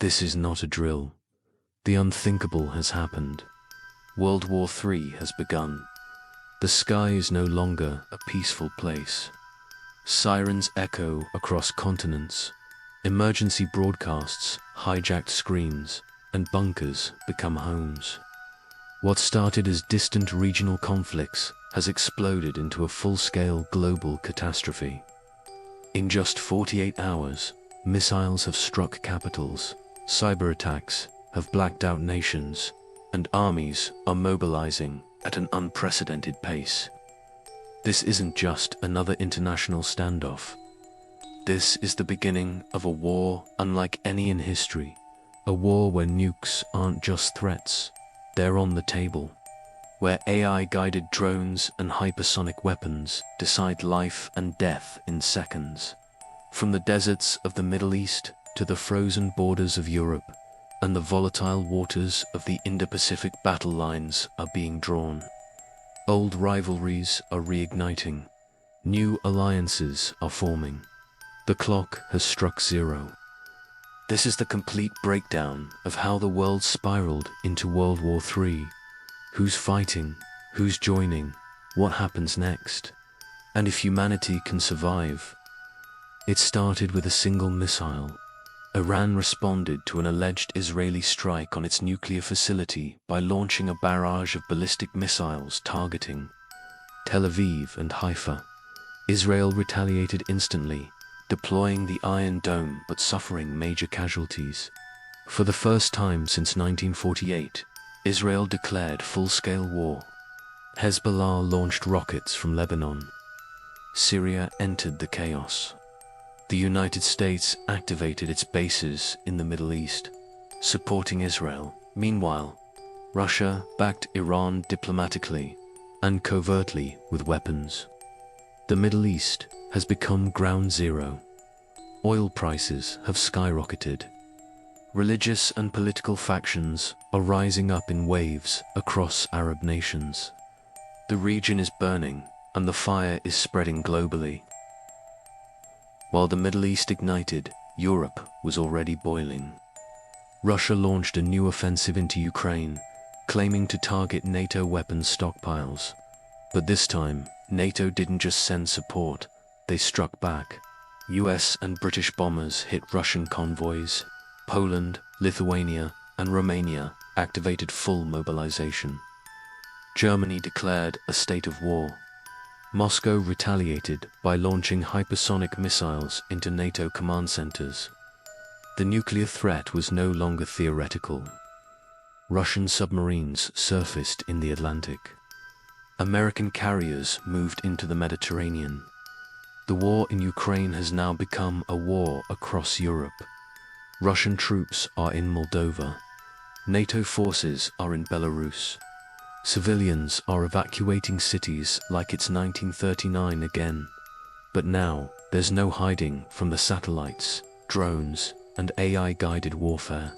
This is not a drill. The unthinkable has happened. World War III has begun. The sky is no longer a peaceful place. Sirens echo across continents. Emergency broadcasts, hijacked screens, and bunkers become homes. What started as distant regional conflicts has exploded into a full-scale global catastrophe. In just 48 hours, missiles have struck capitals, cyber attacks have blacked out nations, and armies are mobilizing at an unprecedented pace. This isn't just another international standoff. This is the beginning of a war unlike any in history, a war where nukes aren't just threats, they're on the table, where AI-guided drones and hypersonic weapons decide life and death in seconds. From the deserts of the Middle East to the frozen borders of Europe, and the volatile waters of the Indo-Pacific battle lines are being drawn. Old rivalries are reigniting. New alliances are forming. The clock has struck zero. This is the complete breakdown of how the world spiraled into World War III. Who's fighting? Who's joining? What happens next? And if humanity can survive? It started with a single missile. Iran responded to an alleged Israeli strike on its nuclear facility by launching a barrage of ballistic missiles targeting Tel Aviv and Haifa. Israel retaliated instantly, deploying the Iron Dome but suffering major casualties. For the first time since 1948, Israel declared full-scale war. Hezbollah launched rockets from Lebanon. Syria entered the chaos. The United States activated its bases in the Middle East, supporting Israel. Meanwhile, Russia backed Iran diplomatically and covertly with weapons. The Middle East has become ground zero. Oil prices have skyrocketed. Religious and political factions are rising up in waves across Arab nations. The region is burning, and the fire is spreading globally. While the Middle East ignited, Europe was already boiling. Russia launched a new offensive into Ukraine, claiming to target NATO weapons stockpiles. But this time, NATO didn't just send support, they struck back. US and British bombers hit Russian convoys. Poland, Lithuania, and Romania activated full mobilization. Germany declared a state of war. Moscow retaliated by launching hypersonic missiles into NATO command centers. The nuclear threat was no longer theoretical. Russian submarines surfaced in the Atlantic. American carriers moved into the Mediterranean. The war in Ukraine has now become a war across Europe. Russian troops are in Moldova. NATO forces are in Belarus. Civilians are evacuating cities like it's 1939 again. But now, there's no hiding from the satellites, drones, and AI-guided warfare.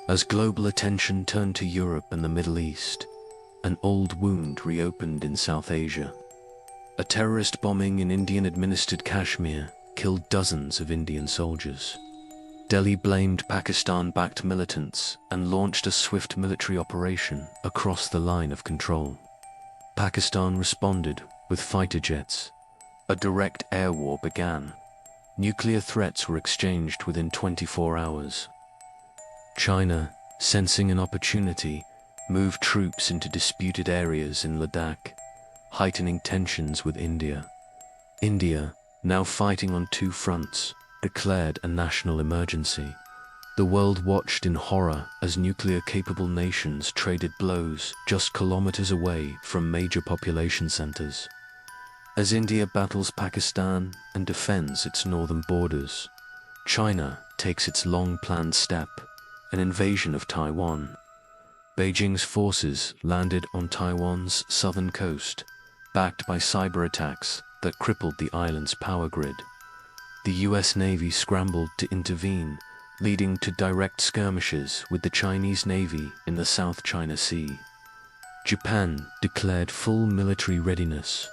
As global attention turned to Europe and the Middle East, an old wound reopened in South Asia. A terrorist bombing in Indian-administered Kashmir killed dozens of Indian soldiers. Delhi blamed Pakistan-backed militants and launched a swift military operation across the line of control. Pakistan responded with fighter jets. A direct air war began. Nuclear threats were exchanged within 24 hours. China, sensing an opportunity, moved troops into disputed areas in Ladakh, heightening tensions with India. India, now fighting on two fronts, declared a national emergency. The world watched in horror as nuclear-capable nations traded blows just kilometers away from major population centers. As India battles Pakistan and defends its northern borders, China takes its long-planned step, an invasion of Taiwan. Beijing's forces landed on Taiwan's southern coast, backed by cyber attacks that crippled the island's power grid. The US Navy scrambled to intervene, leading to direct skirmishes with the Chinese Navy in the South China Sea. Japan declared full military readiness.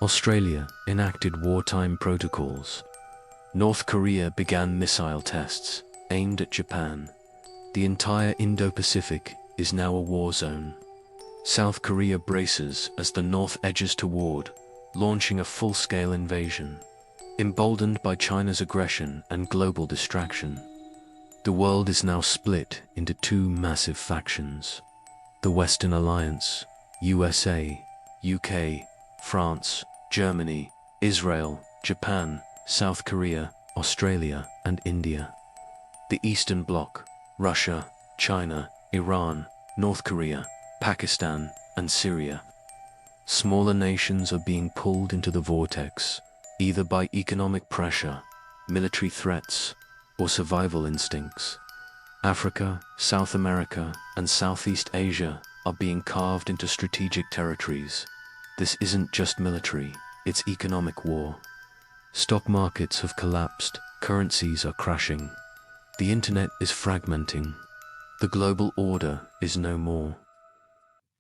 Australia enacted wartime protocols. North Korea began missile tests, aimed at Japan. The entire Indo-Pacific is now a war zone. South Korea braces as the North edges toward launching a full-scale invasion. Emboldened by China's aggression and global distraction, the world is now split into two massive factions. The Western Alliance, USA, UK, France, Germany, Israel, Japan, South Korea, Australia, and India. The Eastern Bloc, Russia, China, Iran, North Korea, Pakistan, and Syria. Smaller nations are being pulled into the vortex, either by economic pressure, military threats, or survival instincts. Africa, South America, and Southeast Asia are being carved into strategic territories. This isn't just military, it's economic war. Stock markets have collapsed, currencies are crashing. The internet is fragmenting. The global order is no more.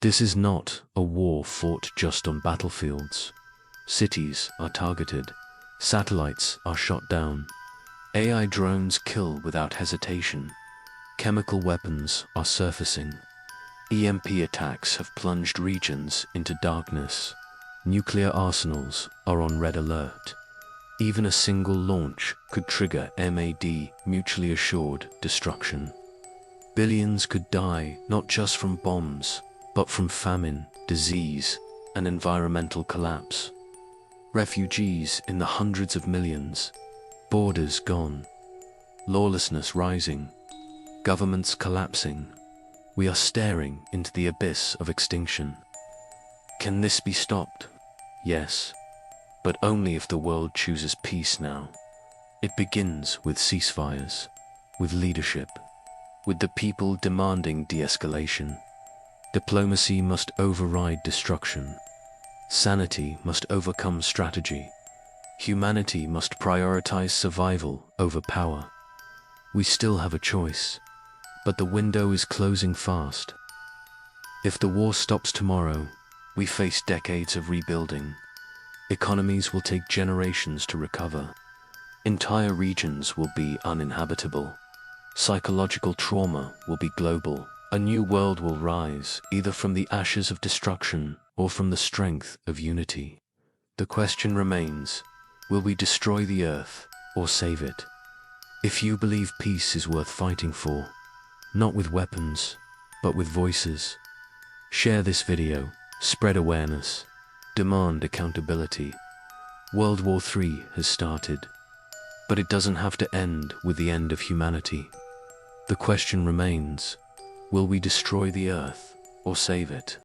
This is not a war fought just on battlefields. Cities are targeted. Satellites are shot down. AI drones kill without hesitation. Chemical weapons are surfacing. EMP attacks have plunged regions into darkness. Nuclear arsenals are on red alert. Even a single launch could trigger MAD, mutually assured destruction. Billions could die not just from bombs, but from famine, disease, and environmental collapse. Refugees in the hundreds of millions. Borders gone. Lawlessness rising. Governments collapsing. We are staring into the abyss of extinction. Can this be stopped? Yes, but only if the world chooses peace now. It begins with ceasefires, with leadership, with the people demanding de-escalation. Diplomacy must override destruction. Sanity must overcome strategy. Humanity must prioritize survival over power. We still have a choice, but the window is closing fast. If the war stops tomorrow, we face decades of rebuilding. Economies will take generations to recover. Entire regions will be uninhabitable. Psychological trauma will be global. A new world will rise, either from the ashes of destruction or from the strength of unity. The question remains, will we destroy the earth or save it? If you believe peace is worth fighting for, not with weapons, but with voices, share this video, spread awareness, demand accountability. World War III has started, but it doesn't have to end with the end of humanity. The question remains, will we destroy the earth or save it?